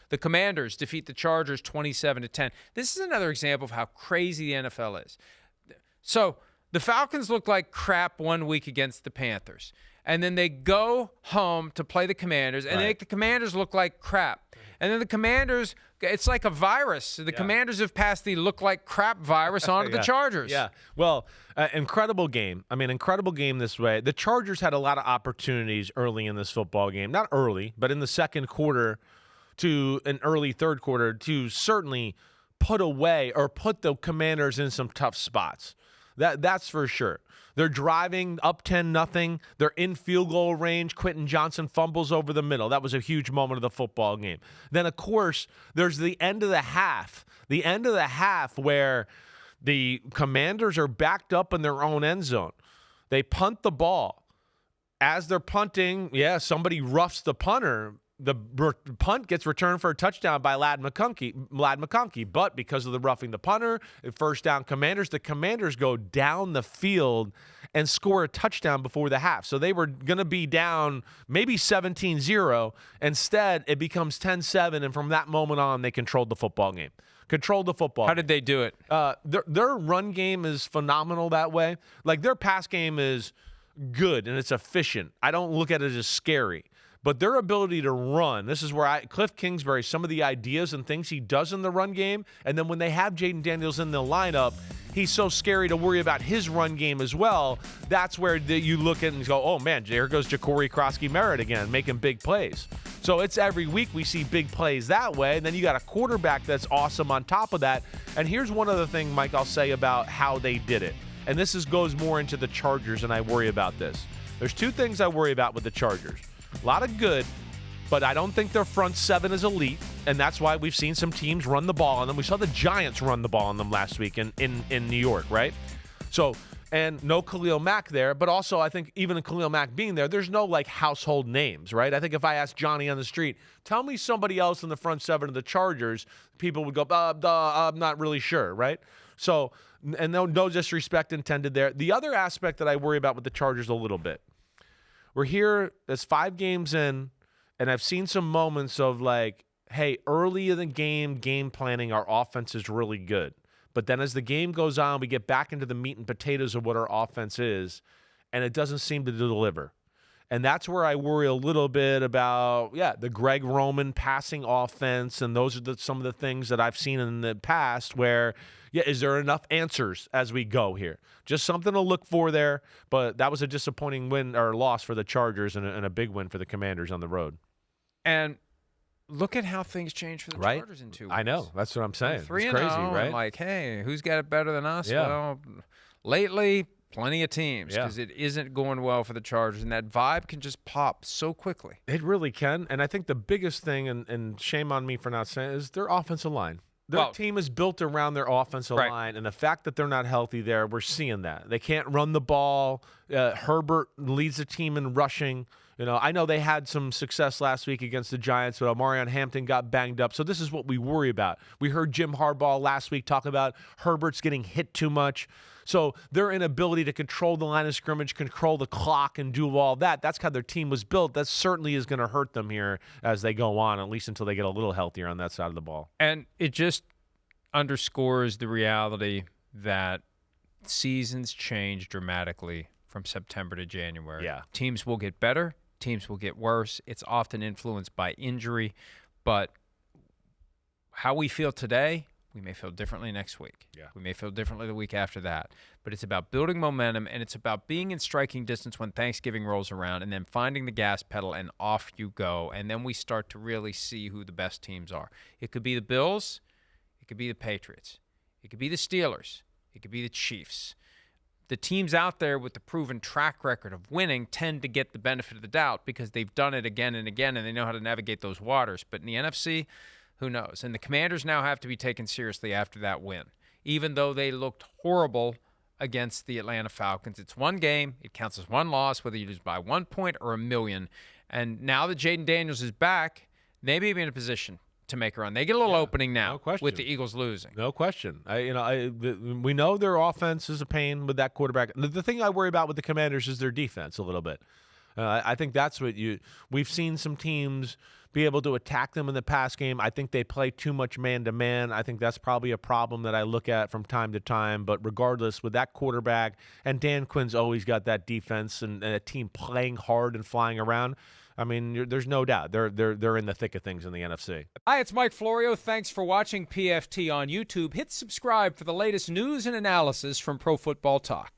The Commanders defeat the Chargers 27-10. This is another example of how crazy the NFL is. So the Falcons look like crap one week against the Panthers, and then they go home to play the Commanders, and they make the Commanders look like crap. And then the Commanders, it's like a virus. The Commanders have passed the look like crap virus on to the Chargers. Yeah. Well, incredible game. I mean, incredible game this way. The Chargers had a lot of opportunities early in this football game. Not early, but in the second quarter to an early third quarter to certainly put away or put the Commanders in some tough spots. That's for sure. They're driving up 10-0. They're in field goal range. Quentin Johnson fumbles over the middle. That was a huge moment of the football game. Then, of course, there's the end of the half. The end of the half where the Commanders are backed up in their own end zone. They punt the ball. As they're punting, somebody roughs the punter. The punt gets returned for a touchdown by Ladd McConkey, but because of the roughing the punter, first down Commanders, the Commanders go down the field and score a touchdown before the half. So they were going to be down maybe 17-0. Instead, it becomes 10-7, and from that moment on, they controlled the football game. How did they do it? Their run game is phenomenal that way. Like, their pass game is good, and it's efficient. I don't look at it as scary. But their ability to run, this is where Cliff Kingsbury, some of the ideas and things he does in the run game, and then when they have Jayden Daniels in the lineup, he's so scary to worry about his run game as well. That's where you look at and go, oh, man, there goes Ja'Cory Krosky-Merritt again, making big plays. So it's every week we see big plays that way, and then you got a quarterback that's awesome on top of that. And here's one other thing, Mike, I'll say about how they did it. And this goes more into the Chargers, and I worry about this. There's two things I worry about with the Chargers. A lot of good, but I don't think their front seven is elite, and that's why we've seen some teams run the ball on them. We saw the Giants run the ball on them last week in New York, right? So, and no Khalil Mack there, but also I think even in Khalil Mack being there, there's no, like, household names, right? I think if I asked Johnny on the street, tell me somebody else in the front seven of the Chargers, people would go, I'm not really sure, right? So, and no disrespect intended there. The other aspect that I worry about with the Chargers a little bit, we're here, it's 5 games in, and I've seen some moments of like, hey, early in the game planning, our offense is really good. But then as the game goes on, we get back into the meat and potatoes of what our offense is, and it doesn't seem to deliver. And that's where I worry a little bit about, the Greg Roman passing offense, and those are some of the things that I've seen in the past where, is there enough answers as we go here? Just something to look for there, but that was a disappointing win or loss for the Chargers and a big win for the Commanders on the road. And look at how things changed for the Chargers in 2 weeks. I know. That's what I'm saying. 3-0, it's crazy, right? And like, hey, who's got it better than us? Yeah. Well, lately, plenty of teams because it isn't going well for the Chargers, and that vibe can just pop so quickly. It really can, and I think the biggest thing, and shame on me for not saying, is their offensive line. Their team is built around their offensive line, and the fact that they're not healthy there, we're seeing that. They can't run the ball. Herbert leads the team in rushing. I know they had some success last week against the Giants, but Omarion Hampton got banged up. So this is what we worry about. We heard Jim Harbaugh last week talk about Herbert's getting hit too much. So their inability to control the line of scrimmage, control the clock, and do all that, that's how their team was built. That certainly is going to hurt them here as they go on, at least until they get a little healthier on that side of the ball. And it just underscores the reality that seasons change dramatically from September to January. Yeah. Teams will get better. Teams will get worse. It's often influenced by injury. But how we feel today, we may feel differently next week. Yeah. We may feel differently the week after that. But it's about building momentum, and it's about being in striking distance when Thanksgiving rolls around and then finding the gas pedal, and off you go. And then we start to really see who the best teams are. It could be the Bills. It could be the Patriots. It could be the Steelers. It could be the Chiefs. The teams out there with the proven track record of winning tend to get the benefit of the doubt because they've done it again and again, and they know how to navigate those waters. But in the NFC, who knows? And the Commanders now have to be taken seriously after that win, even though they looked horrible against the Atlanta Falcons. It's one game. It counts as one loss, whether you lose by 1 point or 1 million. And now that Jayden Daniels is back, they may be in a position to make a run. They get a little opening now with the Eagles losing. No question. We know their offense is a pain with that quarterback. The thing I worry about with the Commanders is their defense a little bit. I think that's what we've seen some teams be able to attack them in the pass game. I think they play too much man-to-man. I think that's probably a problem that I look at from time to time. But regardless, with that quarterback, and Dan Quinn's always got that defense and a team playing hard and flying around, I mean, there's no doubt they're in the thick of things in the NFC. Hi, it's Mike Florio. Thanks for watching PFT on YouTube. Hit subscribe for the latest news and analysis from Pro Football Talk.